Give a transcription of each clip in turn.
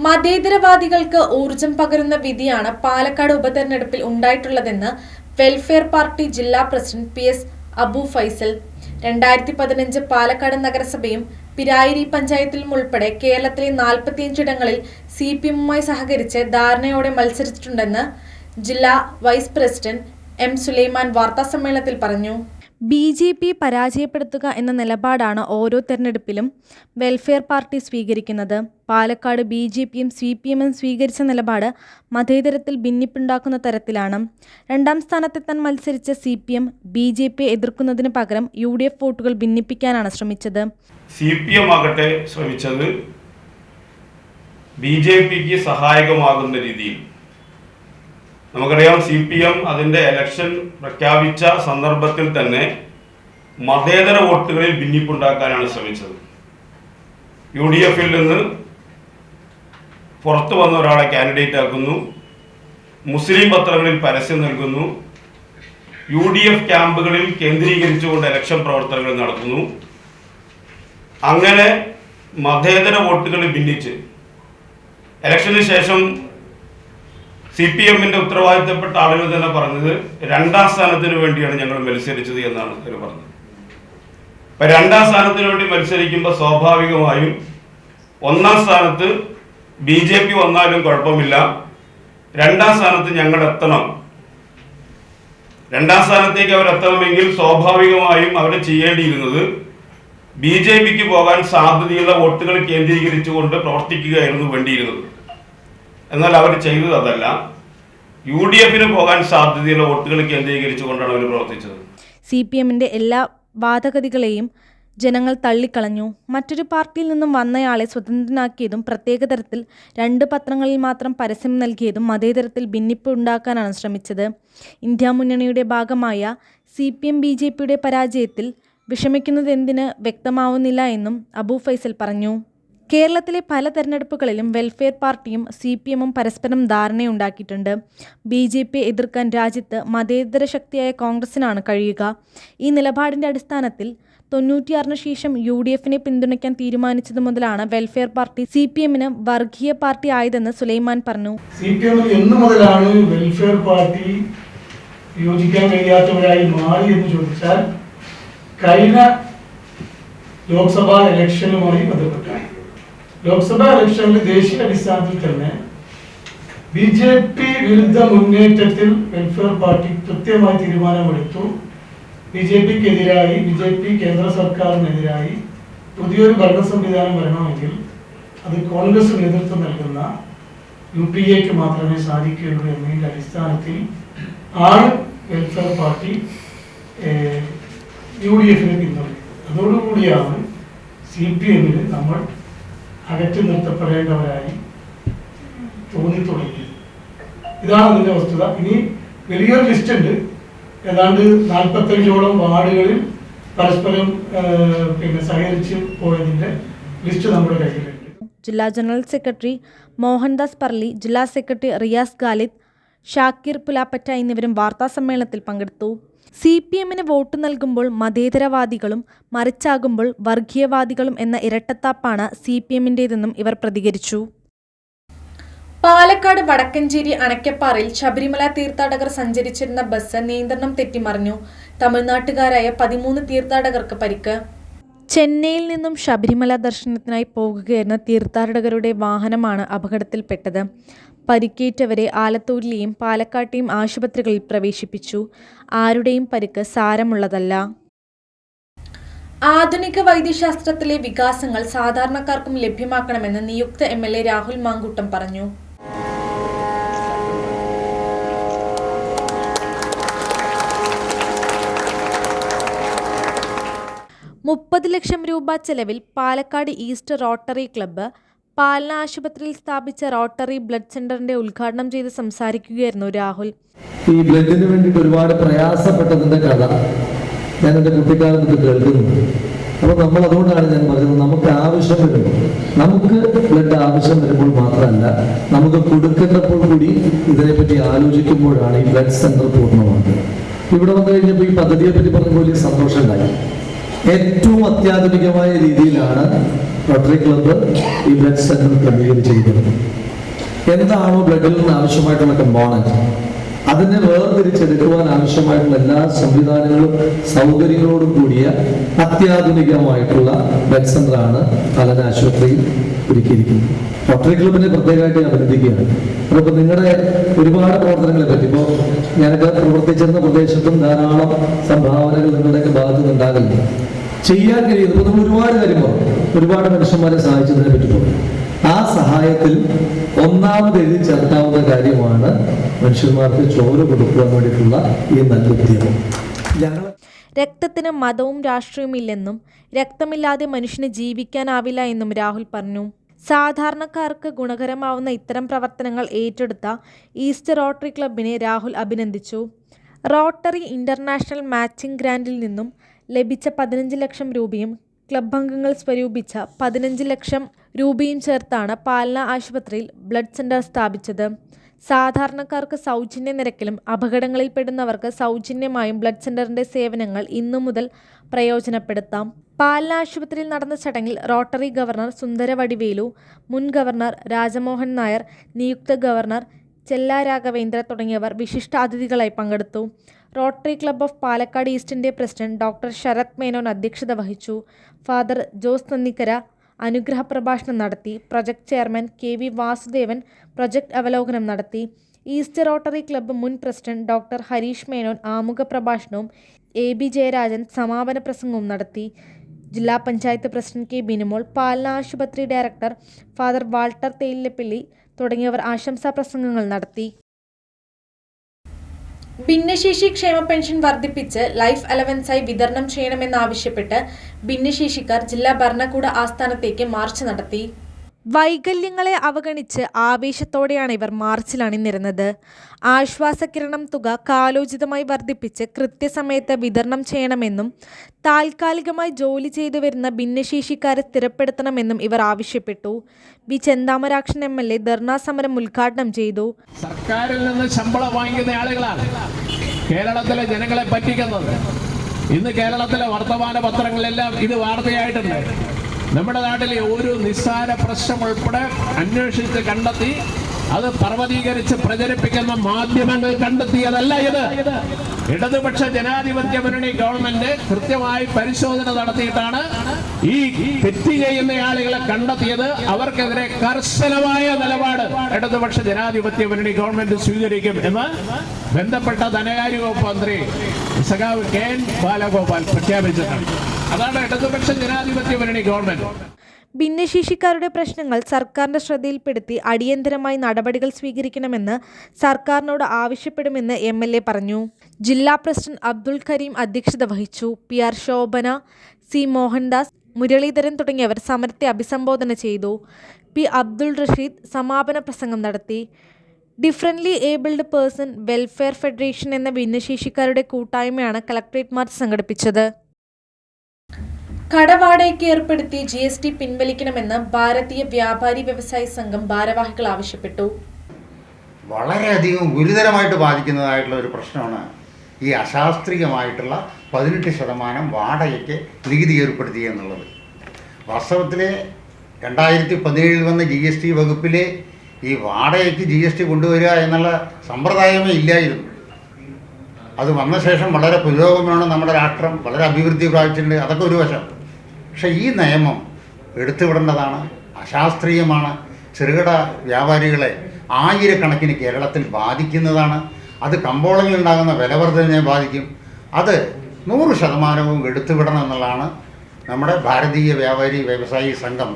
മതേതരവാദികൾക്ക് ഊർജം പകരുന്ന വിധിയാണ് പാലക്കാട് ഉപതെരഞ്ഞെടുപ്പിൽ ഉണ്ടായിട്ടുള്ളതെന്ന് വെൽഫെയർ പാർട്ടി ജില്ലാ പ്രസിഡന്റ് PS അബു ഫൈസൽ 2015 പാലക്കാട് നഗരസഭയും പിരായിരി പഞ്ചായത്തിലും ഉൾപ്പെടെ കേരളത്തിലെ 45 ഇടങ്ങളിൽ CPM-മായി സഹകരിച്ച് ധാരണയോടെ മത്സരിച്ചിട്ടുണ്ടെന്ന് ജില്ലാ വൈസ് പ്രസിഡന്റ് M സുലൈമാൻ വാർത്താസമ്മേളനത്തിൽ പറഞ്ഞു. BJP പരാജയപ്പെടുത്തുക എന്ന നിലപാടാണ് ഓരോ തെരഞ്ഞെടുപ്പിലും വെൽഫെയർ പാർട്ടി സ്വീകരിക്കുന്നത്. പാലക്കാട് BJPയും CPM-ഉം സ്വീകരിച്ച നിലപാട് മതേതരത്തിൽ ഭിന്നിപ്പുണ്ടാക്കുന്ന തരത്തിലാണ്. 2ാം സ്ഥാനത്തെത്താൻ മത്സരിച്ച CPM BJPയെ എതിർക്കുന്നതിന് പകരം UDF വോട്ടുകൾ ഭിന്നിപ്പിക്കാനാണ് ശ്രമിച്ചത്. CPM ആകട്ടെ ശ്രമിച്ചത് BJPക്ക് സഹായകമാകുന്ന രീതിയിൽ. നമുക്കറിയാം CPM അതിൻ്റെ ഇലക്ഷൻ പ്രഖ്യാപിച്ച സന്ദർഭത്തിൽ തന്നെ മതേതര വോട്ടുകളിൽ ഭിന്നിപ്പുണ്ടാക്കാനാണ് ശ്രമിച്ചത്. UDFൽ നിന്ന് പുറത്തു വന്ന ഒരാളെ കാൻഡിഡേറ്റ് ആക്കുന്നു, മുസ്ലിം പത്രങ്ങളിൽ പരസ്യം നൽകുന്നു, UDF ക്യാമ്പുകളിൽ കേന്ദ്രീകരിച്ചുകൊണ്ട് ഇലക്ഷൻ പ്രവർത്തനങ്ങൾ നടത്തുന്നു. അങ്ങനെ മതേതര വോട്ടുകളിൽ ഭിന്നിച്ച് ഇലക്ഷന് ശേഷം CPM-ന്റെ ഉത്തരവാദിത്തപ്പെട്ട ആളുകൾ തന്നെ പറഞ്ഞത് 2ാം സ്ഥാനത്തിന് വേണ്ടിയാണ് ഞങ്ങൾ മത്സരിച്ചത് എന്നാണ് അവർ പറഞ്ഞത്. അപ്പൊ 2ാം സ്ഥാനത്തിന് വേണ്ടി മത്സരിക്കുമ്പോൾ സ്വാഭാവികമായും 1ാം സ്ഥാനത്ത് BJP വന്നാലും കുഴപ്പമില്ല, 2ാം സ്ഥാനത്ത് ഞങ്ങൾ എത്തണം. 2ാം സ്ഥാനത്തേക്ക് അവർ എത്തണമെങ്കിൽ സ്വാഭാവികമായും അവർ ചെയ്യേണ്ടിയിരുന്നത് BJPക്ക് പോകാൻ സാധ്യതയുള്ള വോട്ടുകൾ കേന്ദ്രീകരിച്ചുകൊണ്ട് പ്രവർത്തിക്കുകയായിരുന്നു വേണ്ടിയിരുന്നത്. എന്നാൽ അവർ ചെയ്തത് അതല്ല, UDFന് പോകാൻ സാധ്യതയുള്ള വോട്ടുകൾ കേന്ദ്രീകരിച്ചുകൊണ്ടാണ് അവർ പ്രവർത്തിച്ചത്. CPM-ന്റെ എല്ലാ വാദഗതികളെയും ജനങ്ങൾ തള്ളിക്കളഞ്ഞു. മറ്റൊരു പാർട്ടിയിൽ നിന്നും വന്നയാളെ സ്വതന്ത്രനാക്കിയതും പ്രത്യേക തരത്തിൽ 2 പത്രങ്ങളിൽ മാത്രം പരസ്യം നൽകിയതും മതേതരത്തിൽ ഭിന്നിപ്പ് ഉണ്ടാക്കാനാണ് ശ്രമിച്ചത്. ഇന്ത്യ മുന്നണിയുടെ ഭാഗമായ CPM BJPയുടെ പരാജയത്തിൽ വിഷമിക്കുന്നതെന്തിന് വ്യക്തമാവുന്നില്ല എന്നും അബു ഫൈസൽ പറഞ്ഞു. കേരളത്തിലെ പല തെരഞ്ഞെടുപ്പുകളിലും വെൽഫെയർ പാർട്ടിയും CPM-ഉം പരസ്പരം ധാരണയുണ്ടാക്കിയിട്ടുണ്ട്. BJPയെ എതിർക്കാൻ രാജ്യത്ത് മതേതര ശക്തിയായ കോൺഗ്രസിനാണ് കഴിയുക. ഈ നിലപാടിൻ്റെ അടിസ്ഥാനത്തിൽ 96-ന് ശേഷം UDFനെ പിന്തുണയ്ക്കാൻ തീരുമാനിച്ചതു മുതലാണ് വെൽഫെയർ പാർട്ടി CPM-ന് വർഗീയ പാർട്ടി ആയതെന്ന് സുലൈമാൻ പറഞ്ഞു. CPM എന്ന് മുതലാണ് വെൽഫെയർ പാർട്ടി യോജിക്കാൻ കഴിയാത്തവരായി മാറി എന്ന് ചോദിച്ചാൽ കഴിഞ്ഞ ലോക്സഭാ ഇലക്ഷനുമായി ബന്ധപ്പെട്ടാണ്. ലോക്സഭാ ഇലക്ഷനിൽ ദേശീയ അടിസ്ഥാനത്തിൽ തന്നെ BJP വിരുദ്ധ മുന്നേറ്റത്തിൽ വെൽഫെയർ പാർട്ടി കൃത്യമായി തീരുമാനമെടുത്തു. BJP കേന്ദ്ര സർക്കാരിനെതിരായി പുതിയൊരു ഭരണ സംവിധാനം വരണമെങ്കിൽ അത് കോൺഗ്രസ് നേതൃത്വം നൽകുന്ന UPAക്ക് മാത്രമേ സാധിക്കുകയുള്ളൂ എന്നതിൻ്റെ അടിസ്ഥാനത്തിൽ ആണ് വെൽഫെയർ പാർട്ടി UDFനെ പിന്തുണയ്ക്കുന്നത്. അതോടുകൂടിയാണ് CPM-ന് നമ്മൾ അകറ്റി നിർത്തപ്പെടേണ്ടവരായി തോന്നിത്തുടങ്ങിയത്. ഇതാണ് അതിൻ്റെ വസ്തുത. ഇനി വലിയൊരു ലിസ്റ്റ് ഉണ്ട്. ഏതാണ്ട് 45ഓളം വാർഡുകളിൽ പരസ്പരം സഹകരിച്ച് പോയതിൻ്റെ ലിസ്റ്റ് നമ്മുടെ കയ്യിലുണ്ട്. ജില്ലാ ജനറൽ സെക്രട്ടറി മോഹൻദാസ് പർലി, ജില്ലാ സെക്രട്ടറി റിയാസ് ഖാലിദ്, ഷാക്കിർ പുലാപ്പറ്റ എന്നിവരും വാർത്താസമ്മേളനത്തിൽ പങ്കെടുത്തു. CPM-ന് വോട്ട് നൽകുമ്പോൾ മതേതരവാദികളും മറിച്ചാകുമ്പോൾ വർഗീയവാദികളും എന്ന ഇരട്ടത്താപ്പാണ് CPM-ന്റേതെന്നും ഇവർ പ്രതികരിച്ചു. പാലക്കാട് വടക്കഞ്ചേരി അണക്കപ്പാറയിൽ ശബരിമല തീർത്ഥാടകർ സഞ്ചരിച്ചിരുന്ന ബസ് നിയന്ത്രണം തെറ്റിമറിഞ്ഞു. തമിഴ്നാട്ടുകാരായ 13 തീർത്ഥാടകർക്ക് പരിക്ക്. ചെന്നൈയിൽ നിന്നും ശബരിമല ദർശനത്തിനായി പോകുകയായിരുന്ന തീർത്ഥാടകരുടെ വാഹനമാണ് അപകടത്തിൽപ്പെട്ടത്. പരിക്കേറ്റവരെ ആലത്തൂരിലെയും പാലക്കാട്ടെയും ആശുപത്രികളിൽ പ്രവേശിപ്പിച്ചു. ആരുടെയും പരിക്ക് സാരമുള്ളതല്ല. ആധുനിക വൈദ്യശാസ്ത്രത്തിലെ വികാസങ്ങൾ സാധാരണക്കാർക്കും ലഭ്യമാക്കണമെന്ന് നിയുക്ത MLA രാഹുൽ മാങ്കൂട്ടം പറഞ്ഞു. ₹30 ലക്ഷം ചെലവിൽ പാലക്കാട് ഈസ്റ്റ് റോട്ടറി ക്ലബ്ബ് പാലന ആശുപത്രിയിൽ സ്ഥാപിച്ച റോട്ടറി ബ്ലഡ് സെന്ററിന്റെ ഉദ്ഘാടനം ചെയ്ത് സംസാരിക്കുകയായിരുന്നു രാഹുൽ. ഈ ബ്ലഡിന് വേണ്ടിയിട്ട് ഒരുപാട് പ്രയാസപ്പെട്ടതിന്റെ കഥ ഞാൻ എൻ്റെ കുട്ടിക്കാലത്ത് കേൾക്കുന്നുണ്ട്. അപ്പോൾ നമ്മൾ അതുകൊണ്ടാണ് ഞാൻ പറഞ്ഞത്, നമുക്ക് ആവശ്യം വരുമ്പോൾ, നമുക്ക് ബ്ലഡ് ആവശ്യം വരുമ്പോൾ മാത്രമല്ല, നമുക്ക് കൊടുക്കേണ്ടപ്പോൾ കൂടി ഇതിനെപ്പറ്റി ആലോചിക്കുമ്പോഴാണ് ഈ ബ്ലഡ് സെന്റർ പൂർണ്ണമാകുന്നത്. ഇവിടെ വന്നു കഴിഞ്ഞപ്പോൾ ഈ പദ്ധതിയെ പറ്റി പറഞ്ഞ വലിയ സന്തോഷം ഉണ്ടായി. ഏറ്റവും അത്യാധുനികമായ രീതിയിലാണ് റോട്ടറി ക്ലബ്ബ് ഈ ബ്ലഡ് സെന്റർ ക്രമീകരിച്ചിരിക്കുന്നത്. എന്താണോ ബ്ലഡിൽ നിന്ന് ആവശ്യമായിട്ടുള്ള കമ്പോണന്റ് അതിനെ വേർതിരിച്ചെടുക്കുവാൻ ആവശ്യമായിട്ടുള്ള എല്ലാ സംവിധാനങ്ങളും സൗകര്യങ്ങളോടും കൂടിയ അത്യാധുനികമായിട്ടുള്ള ബ്ലഡ് സെന്ററാണ് പാലന ആശുപത്രിയിൽ ഒരുക്കിയിരിക്കുന്നത്. റോട്ടറി ക്ലബിനെ പ്രത്യേകമായിട്ട് അഭിനന്ദിക്കുകയാണ്. അപ്പോൾ നിങ്ങളുടെ ഒരുപാട് പ്രവർത്തനങ്ങളെ പറ്റി ഇപ്പോൾ ഞാനൊക്കെ പ്രവർത്തിച്ചിരുന്ന പ്രദേശത്തും ധാരാളം സംഭാവനകൾ നിങ്ങളുടെയൊക്കെ ഭാഗത്തു നിന്നുണ്ടാകുന്നു. ചെയ്യാൻ കഴിയുന്നത് നമ്മൾ ഒരുപാട് കാര്യം പറഞ്ഞു, ഒരുപാട് മനുഷ്യന്മാരെ സഹായിച്ചതിനെ പറ്റി പറഞ്ഞു. ആ സഹായത്തിൽ ഒന്നാമത് എഴുതി ചേർക്കാവുന്ന കാര്യമാണ് മനുഷ്യന്മാർക്ക് ചോര കൊടുക്കുവാൻ വേണ്ടിയിട്ടുള്ള ഈ നല്ല ഉദ്യമം. രക്തത്തിന് മതവും രാഷ്ട്രീയവും ഇല്ലെന്നും രക്തമില്ലാതെ മനുഷ്യന് ജീവിക്കാനാവില്ല എന്നും രാഹുൽ പറഞ്ഞു. സാധാരണക്കാർക്ക് ഗുണകരമാവുന്ന ഇത്തരം പ്രവർത്തനങ്ങൾ ഏറ്റെടുത്ത ഈസ്റ്റ് റോട്ടറി ക്ലബിനെ രാഹുൽ അഭിനന്ദിച്ചു. റോട്ടറി ഇന്റർനാഷണൽ മാച്ചിങ് ഗ്രാന്റിൽ നിന്നും ലഭിച്ച 15 ലക്ഷം രൂപയും ക്ലബ് അംഗങ്ങൾ സ്വരൂപിച്ച 15 ലക്ഷം രൂപയും ചേർത്താണ് പാലന ആശുപത്രിയിൽ ബ്ലഡ് സെന്റർ സ്ഥാപിച്ചത്. സാധാരണക്കാർക്ക് സൗജന്യ നിരക്കിലും അപകടങ്ങളിൽപ്പെടുന്നവർക്ക് സൗജന്യമായും ബ്ലഡ് സെന്ററിന്റെ സേവനങ്ങൾ ഇന്നു മുതൽ പ്രയോജനപ്പെടുത്താം. പാലന ആശുപത്രിയിൽ നടന്ന ചടങ്ങിൽ റോട്ടറി ഗവർണർ സുന്ദരവടിവേലു, മുൻ ഗവർണർ രാജമോഹൻ നായർ, നിയുക്ത ഗവർണർ ചെല്ല രാഘവേന്ദ്ര തുടങ്ങിയവർ വിശിഷ്ടാതിഥികളായി പങ്കെടുത്തു. റോട്ടറി ക്ലബ്ബ് ഓഫ് പാലക്കാട് ഈസ്റ്റിന്റെ പ്രസിഡന്റ് ഡോക്ടർ ശരത് മേനോൻ അധ്യക്ഷത വഹിച്ചു. ഫാദർ ജോസ് നന്ദിക്കര അനുഗ്രഹ പ്രഭാഷണം നടത്തി. Project chairman KV Vasudevan project അവലോകനം നടത്തി. ഈസ്റ്റ് റോട്ടറി ക്ലബ്ബ് മുൻ പ്രസിഡന്റ് ഡോക്ടർ ഹരീഷ് മേനോൻ ആമുഖ പ്രഭാഷണവും AB ജയരാജൻ സമാപന പ്രസംഗവും നടത്തി. ജില്ലാ പഞ്ചായത്ത് പ്രസിഡന്റ് K ബിനുമോൾ, പാലന ആശുപത്രി ഡയറക്ടർ ഫാദർ വാൾട്ടർ തേയിലപ്പള്ളി തുടങ്ങിയവർ ആശംസാ പ്രസംഗങ്ങൾ നടത്തി. ഭിന്നശേഷി ക്ഷേമ പെൻഷൻ വർദ്ധിപ്പിച്ച് ലൈഫ് അലവൻസായി വിതരണം ചെയ്യണമെന്നാവശ്യപ്പെട്ട് ഭിന്നശേഷിക്കാർ ജില്ലാ ഭരണകൂട ആസ്ഥാനത്തേക്ക് മാർച്ച് നടത്തി. വൈകല്യങ്ങളെ അവഗണിച്ച് ആവേശത്തോടെയാണ് ഇവർ മാർച്ചിൽ അണിനിരുന്നത്. ആശ്വാസകിരണം തുക കാലോചിതമായി വർദ്ധിപ്പിച്ച് കൃത്യസമയത്ത് വിതരണം ചെയ്യണമെന്നും താൽക്കാലികമായി ജോലി ചെയ്തു വരുന്ന ഭിന്നശേഷിക്കാരെ സ്ഥിരപ്പെടുത്തണമെന്നും ഇവർ ആവശ്യപ്പെട്ടു. വി ചെന്താമരാക്ഷൻ MLA ധർണാ സമരം ഉദ്ഘാടനം ചെയ്തു. സർക്കാരിൽ നിന്ന് ശമ്പളം വാങ്ങിക്കുന്ന ആളുകളാണ് കേരളത്തിലെ ജനങ്ങളെ പറ്റിക്കുന്നത്. ഇന്ന് കേരളത്തിലെ വർത്തമാന പത്രങ്ങളെല്ലാം ഇത് വാർത്തയായിട്ടുണ്ട്. നമ്മുടെ നാട്ടിലെ ഒരു നിസ്സാര പ്രശ്നം ഉൾപ്പെടെ അന്വേഷിച്ച് കണ്ടെത്തി അത് പർവ്വതീകരിച്ച് പ്രചരിപ്പിക്കുന്ന മാധ്യമങ്ങൾ കണ്ടെത്തിയതല്ല ഇത്. ഇടതുപക്ഷ ജനാധിപത്യ മുന്നണി ഗവൺമെന്റ് കൃത്യമായി പരിശോധന നടത്തിയിട്ടാണ് ഈ തെറ്റ് ചെയ്യുന്ന ആളുകളെ കണ്ടെത്തിയത്. അവർക്കെതിരെ കർശനമായ നിലപാട് ഇടതുപക്ഷ ജനാധിപത്യ മുന്നണി ഗവൺമെന്റ് സ്വീകരിക്കും എന്ന് ബന്ധപ്പെട്ട ധനകാര്യ വകുപ്പ് മന്ത്രി സഖാവ് KN ബാലഗോപാൽ പ്രഖ്യാപിച്ചിട്ടുണ്ട്. അതാണ് ഇടതുപക്ഷ ജനാധിപത്യ മുന്നണി ഗവൺമെന്റ്. ഭിന്നശേഷിക്കാരുടെ പ്രശ്നങ്ങൾ സർക്കാരിന്റെ ശ്രദ്ധയിൽപ്പെടുത്തി അടിയന്തരമായി നടപടികൾ സ്വീകരിക്കണമെന്ന് സർക്കാരിനോട് ആവശ്യപ്പെടുമെന്ന് MLA പറഞ്ഞു. ജില്ലാ പ്രസിഡന്റ് അബ്ദുൽ കരീം അധ്യക്ഷത വഹിച്ചു. PR ശോഭന, C മോഹൻദാസ്, മുരളീധരൻ തുടങ്ങിയവർ സമരത്തെ അഭിസംബോധന ചെയ്തു. P അബ്ദുൾ റഷീദ് സമാപന പ്രസംഗം നടത്തി. Differently abled person welfare federation എന്ന ഭിന്നശേഷിക്കാരുടെ കൂട്ടായ്മയാണ് കളക്ടറേറ്റ് മാർച്ച് സംഘടിപ്പിച്ചത്. കടവാടകയ്ക്ക് ഏർപ്പെടുത്തി GST പിൻവലിക്കണമെന്ന് ഭാരതീയ വ്യാപാരി വ്യവസായി സംഘം ഭാരവാഹികൾ ആവശ്യപ്പെട്ടു. വളരെയധികം ഗുരുതരമായിട്ട് ബാധിക്കുന്നതായിട്ടുള്ള ഒരു പ്രശ്നമാണ് ഈ അശാസ്ത്രീയമായിട്ടുള്ള 18% വാടകയ്ക്ക് നികുതി ഏർപ്പെടുത്തി എന്നുള്ളത്. വാസ്തവത്തിൽ 2017 വന്ന GST വകുപ്പിലെ ഈ വാടകയ്ക്ക് GST കൊണ്ടുവരിക എന്നുള്ള സമ്പ്രദായമേ ഇല്ലായിരുന്നു. അത് വന്ന ശേഷം വളരെ പുരോഗമനമാണ് നമ്മുടെ രാഷ്ട്രം, വളരെ അഭിവൃദ്ധി പ്രാപിച്ചിട്ടുണ്ട്. അതൊക്കെ ഒരു വശം. പക്ഷേ ഈ നിയമം എടുത്തുവിടേണ്ടതാണ്, അശാസ്ത്രീയമാണ്, ചെറുകിട വ്യാപാരികളെ ആയിരക്കണക്കിന് കേരളത്തിൽ ബാധിക്കുന്നതാണ്. അത് കമ്പോളങ്ങളിൽ ഉണ്ടാകുന്ന വിലവർദ്ധനയെ ബാധിക്കും. അത് 100% എടുത്തുവിടണം എന്നുള്ളതാണ് നമ്മുടെ ഭാരതീയ വ്യാപാരി വ്യവസായി സംഘം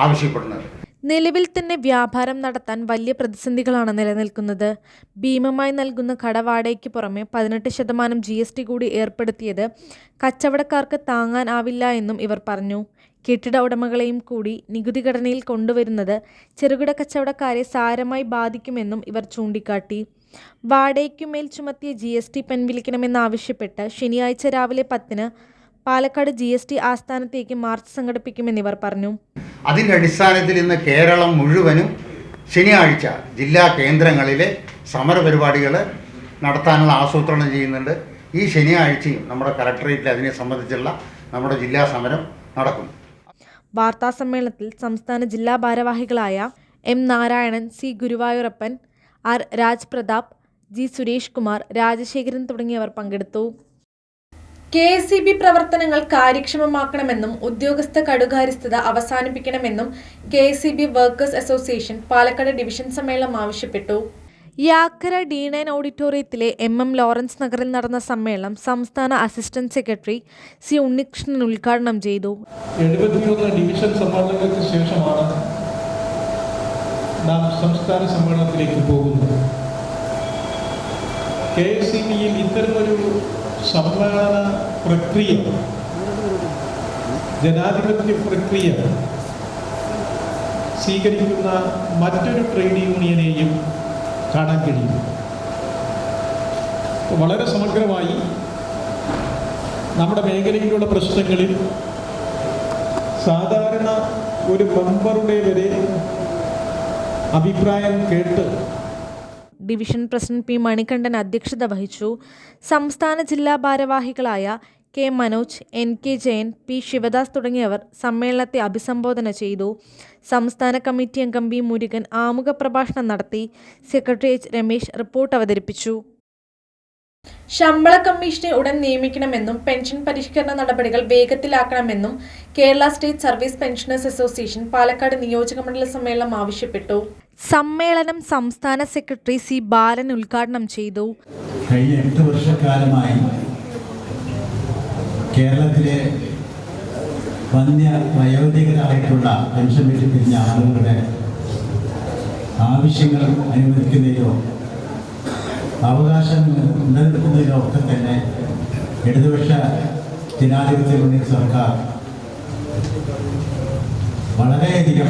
ആവശ്യപ്പെടുന്നത്. നിലവിൽ തന്നെ വ്യാപാരം നടത്താൻ വലിയ പ്രതിസന്ധികളാണ് നിലനിൽക്കുന്നത്. ഭീമമായി നൽകുന്ന കടവാടകയ്ക്ക് പുറമെ 18% GST കൂടി ഏർപ്പെടുത്തിയത് കച്ചവടക്കാർക്ക് താങ്ങാൻ ആവില്ല എന്നും ഇവർ പറഞ്ഞു. കെട്ടിട ഉടമകളെയും കൂടി നികുതി ഘടനയിൽ കൊണ്ടുവരുന്നത് ചെറുകിട കച്ചവടക്കാരെ സാരമായി ബാധിക്കുമെന്നും ഇവർ ചൂണ്ടിക്കാട്ടി. വാടകയ്ക്കുമേൽ ചുമത്തിയ GST പിൻവലിക്കണമെന്നാവശ്യപ്പെട്ട് ശനിയാഴ്ച രാവിലെ 10-ന് പാലക്കാട് GST ആസ്ഥാനത്തേക്ക് മാർച്ച് സംഘടിപ്പിക്കുമെന്നിവർ പറഞ്ഞു. അതിൻ്റെ അടിസ്ഥാനത്തിൽ ഇന്ന് കേരളം മുഴുവനും ശനിയാഴ്ച ജില്ലാ കേന്ദ്രങ്ങളിലെ സമരപരിപാടികൾ നടത്താനുള്ള ആസൂത്രണം ചെയ്യുന്നുണ്ട്. ഈ ശനിയാഴ്ചയും നമ്മുടെ കളക്ടറേറ്റിൽ അതിനെ സംബന്ധിച്ചുള്ള നമ്മുടെ ജില്ലാ സമരം നടക്കും. വാർത്താസമ്മേളനത്തിൽ സംസ്ഥാന ജില്ലാ ഭാരവാഹികളായ M Narayanan, C Guruvayurappan, R Raj Pratap, G Suresh Kumar, Rajasekharan തുടങ്ങിയവർ പങ്കെടുത്തു. KSEB പ്രവർത്തനങ്ങൾ കാര്യക്ഷമമാക്കണമെന്നും ഉദ്യോഗസ്ഥ കടുകാര്യസ്ഥത അവസാനിപ്പിക്കണമെന്നും KSEB workers association Palakkad division സമ്മേളനം ആവശ്യപ്പെട്ടു. യാക്കര D9 ഓഡിറ്റോറിയത്തിലെ MM ലോറൻസ് നഗറിൽ നടന്ന സമ്മേളനം സംസ്ഥാന അസിസ്റ്റന്റ് സെക്രട്ടറി സി ഉണ്ണികൃഷ്ണൻ ഉദ്ഘാടനം ചെയ്തു. 71 ഡിവിഷൻ സമ്മേളനങ്ങൾക്ക് ശേഷമാണ് നാം സംസ്ഥാന സമ്മേളനത്തിലേക്ക് പോകുന്നത്. KSEBയിൽ ഇത്തരമൊരു സമ്മേളന പ്രക്രിയ, ജനാധിപത്യ പ്രക്രിയ സ്വീകരിക്കുന്ന മറ്റൊരു ട്രേഡ് യൂണിയനെയും കാണാൻ കഴിയും. വളരെ സമഗ്രമായി നമ്മുടെ മേഖലയിലുള്ള പ്രശ്നങ്ങളിൽ സാധാരണ ഒരു മെമ്പറുടെ വരെ അഭിപ്രായം കേട്ട് ഡിവിഷൻ പ്രസിഡന്റ് P മണികണ്ഠൻ അധ്യക്ഷത വഹിച്ചു. സംസ്ഥാന ജില്ലാ ഭാരവാഹികളായ K Manoj, NK Jayan, P Sivadas തുടങ്ങിയവർ സമ്മേളനത്തെ അഭിസംബോധന ചെയ്തു. സംസ്ഥാന കമ്മിറ്റി അംഗം B മുരുകൻ ആമുഖ പ്രഭാഷണം നടത്തി. സെക്രട്ടറി H രമേശ് റിപ്പോർട്ട് അവതരിപ്പിച്ചു. ശമ്പള കമ്മീഷനെ ഉടൻ നിയമിക്കണമെന്നും പെൻഷൻ പരിഷ്കരണ നടപടികൾ വേഗത്തിലാക്കണമെന്നും Kerala state service pensioners association Palakkad നിയോജകമണ്ഡല സമ്മേളനം ആവശ്യപ്പെട്ടു. സമ്മേളനം സംസ്ഥാന സെക്രട്ടറി C ബാലൻ ഉദ്ഘാടനം ചെയ്തു. കഴിഞ്ഞ 8 വർഷക്കാലമായി കേരളത്തിലെ വയോധികരായിട്ടുള്ള പെൻഷൻ വീട്ടിൽ പിരിഞ്ഞ ആളുകളുടെ ആവശ്യങ്ങൾ അനുവദിക്കുന്നതിലോ അവകാശം നിലനിർത്തുന്നതിലോ ഒക്കെ തന്നെ ഇടതുപക്ഷ ജനാധിപത്യ മുന്നണി സർക്കാർ വളരെയധികം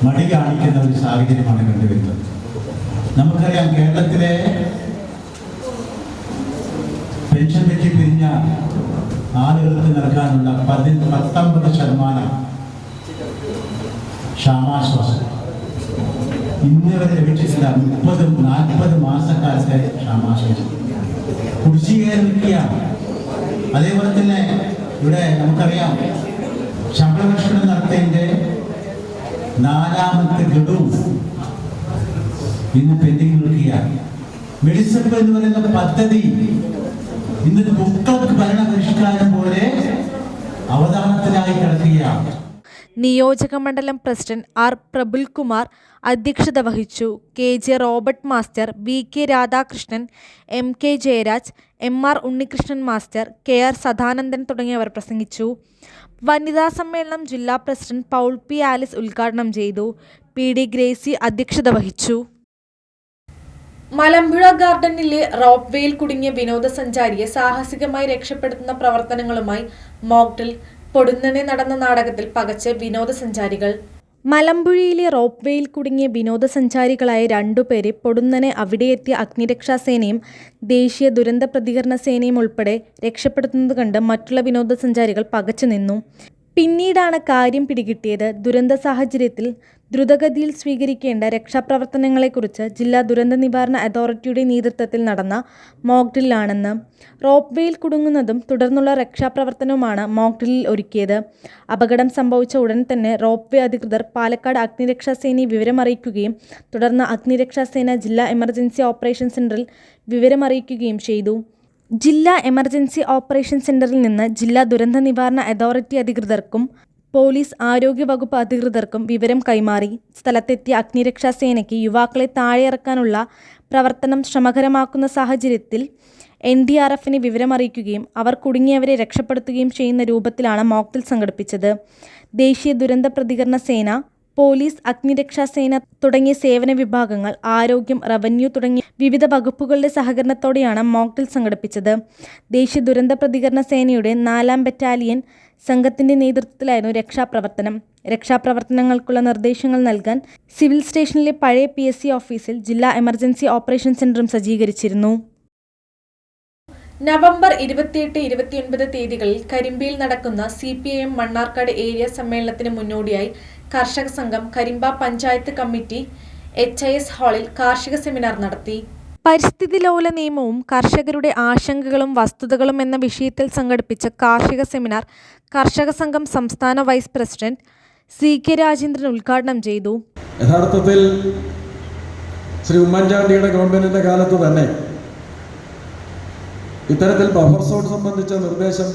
മടി കാണിക്കുന്ന ഒരു സാഹചര്യമാണ് കണ്ടുവരുന്നത്. നമുക്കറിയാം, കേരളത്തിലെ പെൻഷൻ പറ്റി പിരിഞ്ഞ ആളുകൾക്ക് നൽകാനുള്ള 19% ക്ഷാമാശ്വാസം ഇന്ന് വരെ ലഭിച്ചിട്ടില്ല. 30-40 മാസക്കാലത്തെ ക്ഷാമാശ്വാസം കുടിശ്ശിക നിൽക്കുകയാണ്. അതേപോലെ തന്നെ ഇവിടെ നമുക്കറിയാം, ശമ്പള പരിഷ്കരണം നടത്തിയതിൻ്റെ 4ാമത്തെ ഗഡുവും ഇന്ന് പെൻഡിങ് നിൽക്കുകയാണ്. മെഡിസപ്പ് എന്ന് പറയുന്ന പദ്ധതി ഇന്ന് തുക്കൾക്ക് ഭരണ പരിഷ്കാരം പോലെ അവതാരണത്തിലായി കിടക്കുകയാണ്. നിയോജകമണ്ഡലം പ്രസിഡന്റ് R പ്രബുൽകുമാർ അധ്യക്ഷത വഹിച്ചു. KJ Robert master, VK Radhakrishnan, MK Jayaraj, MR Unnikrishnan master, KR Sadanandan തുടങ്ങിയവർ പ്രസംഗിച്ചു. വനിതാ സമ്മേളനം ജില്ലാ പ്രസിഡന്റ് പൗൾ P ആലിസ് ഉദ്ഘാടനം ചെയ്തു. PD ഗ്രേസി അധ്യക്ഷത വഹിച്ചു. മലമ്പുഴ ഗാർഡനിലെ റോപ്പ് വേയിൽ കുടുങ്ങിയ വിനോദസഞ്ചാരിയെ സാഹസികമായി രക്ഷപ്പെടുത്തുന്ന പ്രവർത്തനങ്ങളുമായി മോക്ഡ്രിൽ. പൊടുന്നനെ നടന്ന നാടകത്തിൽ പകച്ച് വിനോദസഞ്ചാരികൾ. മലമ്പുഴയിലെ റോപ്പ് വേയിൽ കുടുങ്ങിയ വിനോദസഞ്ചാരികളായ 2 പേരെ പൊടുന്നനെ അവിടെയെത്തിയ അഗ്നിരക്ഷാസേനയും ദേശീയ ദുരന്ത പ്രതികരണ സേനയും ഉൾപ്പെടെ രക്ഷപ്പെടുത്തുന്നത് കണ്ട് മറ്റുള്ള വിനോദസഞ്ചാരികൾ പകച്ചു നിന്നു. പിന്നീടാണ് കാര്യം പിടികിട്ടിയത്. ദുരന്ത സാഹചര്യത്തിൽ ദ്രുതഗതിയിൽ സ്വീകരിക്കേണ്ട രക്ഷാപ്രവർത്തനങ്ങളെക്കുറിച്ച് ജില്ലാ ദുരന്ത നിവാരണ അതോറിറ്റിയുടെ നേതൃത്വത്തിൽ നടന്ന മോക്ഡ്രില്ലാണെന്ന്. റോപ്പ് വേയിൽ കുടുങ്ങുന്നതും തുടർന്നുള്ള രക്ഷാപ്രവർത്തനവുമാണ് മോക്ഡ്രില്ലിൽ ഒരുക്കിയത്. അപകടം സംഭവിച്ച ഉടൻ തന്നെ റോപ്പ് വേ അധികൃതർ പാലക്കാട് അഗ്നിരക്ഷാസേനയെ വിവരമറിയിക്കുകയും തുടർന്ന് അഗ്നിരക്ഷാസേന ജില്ലാ എമർജൻസി ഓപ്പറേഷൻ സെന്ററിൽ വിവരമറിയിക്കുകയും ചെയ്തു. ജില്ലാ എമർജൻസി ഓപ്പറേഷൻ സെന്ററിൽ നിന്ന് ജില്ലാ ദുരന്ത നിവാരണ അതോറിറ്റി അധികൃതർക്കും പോലീസ് ആരോഗ്യ വകുപ്പ് അധികൃതർക്കും വിവരം കൈമാറി. സ്ഥലത്തെത്തിയ അഗ്നിരക്ഷാസേനയ്ക്ക് യുവാക്കളെ താഴെയിറക്കാനുള്ള പ്രവർത്തനം ശ്രമകരമാക്കുന്ന സാഹചര്യത്തിൽ NDRFനെ വിവരമറിയിക്കുകയും അവർ കുടുങ്ങിയവരെ രക്ഷപ്പെടുത്തുകയും ചെയ്യുന്ന രൂപത്തിലാണ് മോക്ഡ്രിൽ സംഘടിപ്പിച്ചത്. ദേശീയ ദുരന്ത പ്രതികരണ സേന, പോലീസ്, അഗ്നിരക്ഷാസേന തുടങ്ങിയ സേവന വിഭാഗങ്ങൾ, ആരോഗ്യം, റവന്യൂ തുടങ്ങിയ വിവിധ വകുപ്പുകളുടെ സഹകരണത്തോടെയാണ് മോക്ഡ്രിൽ സംഘടിപ്പിച്ചത്. ദേശീയ ദുരന്ത പ്രതികരണ സേനയുടെ 4ാം ബറ്റാലിയൻ സംഘത്തിന്റെ നേതൃത്വത്തിലായിരുന്നു രക്ഷാപ്രവർത്തനം. രക്ഷാപ്രവർത്തനങ്ങൾക്കുള്ള നിർദ്ദേശങ്ങൾ നൽകാൻ സിവിൽ സ്റ്റേഷനിലെ പഴയ PSC ഓഫീസിൽ ജില്ലാ എമർജൻസി ഓപ്പറേഷൻ സെന്ററും സജ്ജീകരിച്ചിരുന്നു. നവംബർ 28-29 തീയതികളിൽ കരിമ്പയിൽ നടക്കുന്ന CPIM മണ്ണാർക്കാട് ഏരിയ സമ്മേളനത്തിന് മുന്നോടിയായി കർഷക സംഘം കരിമ്പ പഞ്ചായത്ത് കമ്മിറ്റി HIS ഹാളിൽ കാർഷിക സെമിനാർ നടത്തി. പരിസ്ഥിതി ലോല നിയമവും കർഷകരുടെ ആശങ്കകളും വസ്തുതകളും എന്ന വിഷയത്തിൽ സംഘടിപ്പിച്ച കാർഷിക സെമിനാർ കർഷക സംഘം സംസ്ഥാന വൈസ് പ്രസിഡന്റ് CK രാജേന്ദ്രൻ ഉദ്ഘാടനം ചെയ്തു. യഥാർത്ഥത്തിൽ ശ്രീ ഉമ്മൻചാണ്ടിയുടെ ഗവൺമെന്റിന്റെ കാലത്ത് തന്നെ ഇത്തരത്തിൽ ബഫർ സോൺ സംബന്ധിച്ച നിർദ്ദേശം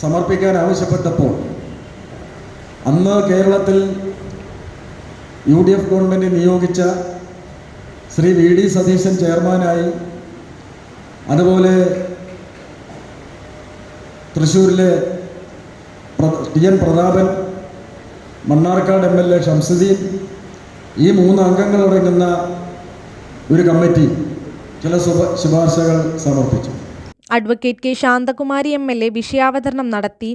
സമർപ്പിക്കാൻ ആവശ്യപ്പെട്ടപ്പോൾ അന്ന് കേരളത്തിൽ UDF ഗവൺമെന്റ് നിയോഗിച്ച ശ്രീ VD സതീശൻ ചെയർമാനായി, അതുപോലെ തൃശ്ശൂരിലെ TN പ്രതാപൻ, മണ്ണാർക്കാട് MLA ഷംസുദ്ദീൻ, ഈ 3 അംഗങ്ങളടങ്ങുന്ന ഒരു കമ്മിറ്റി ചില ശുപാർശകൾ സമർപ്പിച്ചു. അഡ്വക്കേറ്റ് K ശാന്തകുമാരി MLA വിഷയാവതരണം നടത്തി.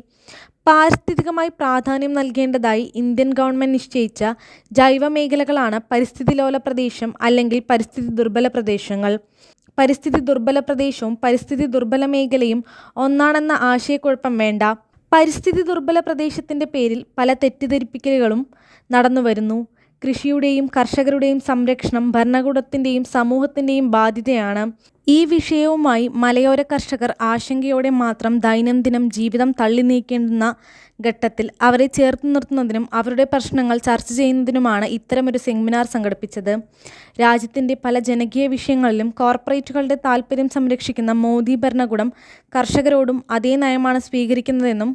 പാരിസ്ഥിതികമായി പ്രാധാന്യം നൽകേണ്ടതായി ഇന്ത്യൻ ഗവൺമെന്റ് നിശ്ചയിച്ച ജൈവ മേഖലകളാണ് പരിസ്ഥിതി ലോല പ്രദേശം അല്ലെങ്കിൽ പരിസ്ഥിതി ദുർബല പ്രദേശങ്ങൾ. പരിസ്ഥിതി ദുർബല പ്രദേശവും പരിസ്ഥിതി ദുർബല മേഖലയും ഒന്നാണെന്ന ആശയക്കുഴപ്പം വേണ്ട. പരിസ്ഥിതി ദുർബല പ്രദേശത്തിൻ്റെ പേരിൽ പല തെറ്റിദ്ധരിപ്പിക്കലുകളും നടന്നുവരുന്നു. കൃഷിയുടെയും കർഷകരുടെയും സംരക്ഷണം ഭരണകൂടത്തിൻ്റെയും സമൂഹത്തിൻ്റെയും ബാധ്യതയാണ്. ഈ വിഷയവുമായി മലയോര കർഷകർ ആശങ്കയോടെ മാത്രം ദൈനംദിനം ജീവിതം തള്ളി നീക്കേണ്ടുന്ന ഘട്ടത്തിൽ അവരെ ചേർത്ത് നിർത്തുന്നതിനും അവരുടെ പ്രശ്നങ്ങൾ ചർച്ച ചെയ്യുന്നതിനുമാണ് ഇത്തരമൊരു സെമിനാർ സംഘടിപ്പിച്ചത്. രാജ്യത്തിൻ്റെ പല ജനകീയ വിഷയങ്ങളിലും കോർപ്പറേറ്റുകളുടെ താൽപ്പര്യം സംരക്ഷിക്കുന്ന മോദി ഭരണകൂടം കർഷകരോടും അതേ നയമാണ് സ്വീകരിക്കുന്നതെന്നും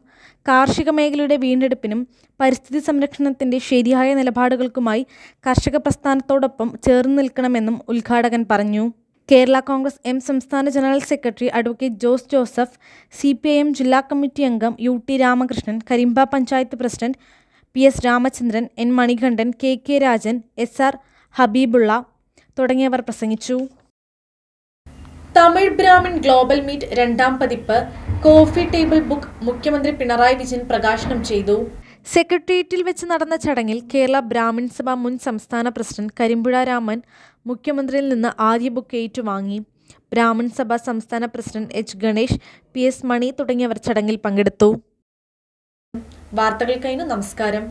കാർഷിക മേഖലയുടെ വീണ്ടെടുപ്പിനും പരിസ്ഥിതി സംരക്ഷണത്തിൻ്റെ ശരിയായ നിലപാടുകൾക്കുമായി കർഷക പ്രസ്ഥാനത്തോടൊപ്പം ചേർന്ന് നിൽക്കണമെന്നും ഉദ്ഘാടകൻ പറഞ്ഞു. കേരള കോൺഗ്രസ് M സംസ്ഥാന general secretary advocate Jose Joseph, CPIM ജില്ലാ കമ്മിറ്റി അംഗം UT Ramakrishnan, Karimba panchayat president PS Ramachandran, N Manikandan, KK Rajan, SR Habibulla തുടങ്ങിയവർ പ്രസംഗിച്ചു. തമിഴ് ബ്രാഹ്മിൺ ഗ്ലോബൽ മീറ്റ് 2ാം പതിപ്പ് കോഫി ടേബിൾ ബുക്ക് മുഖ്യമന്ത്രി പിണറായി വിജയൻ പ്രകാശനം ചെയ്തു. സെക്രട്ടേറിയറ്റിൽ വെച്ച് നടന്ന ചടങ്ങിൽ കേരള ബ്രാഹ്മിൺ സഭ മുൻ സംസ്ഥാന പ്രസിഡന്റ് കരിമ്പുഴ രാമൻ മുഖ്യമന്ത്രിയിൽ നിന്ന് ആദ്യ ബുക്ക് ഏറ്റുവാങ്ങി. ബ്രാഹ്മിൺ സഭ സംസ്ഥാന പ്രസിഡന്റ് H ഗണേഷ്, PS മണി തുടങ്ങിയവർ ചടങ്ങിൽ പങ്കെടുത്തു. വാർത്തകൾക്കായി നമസ്കാരം.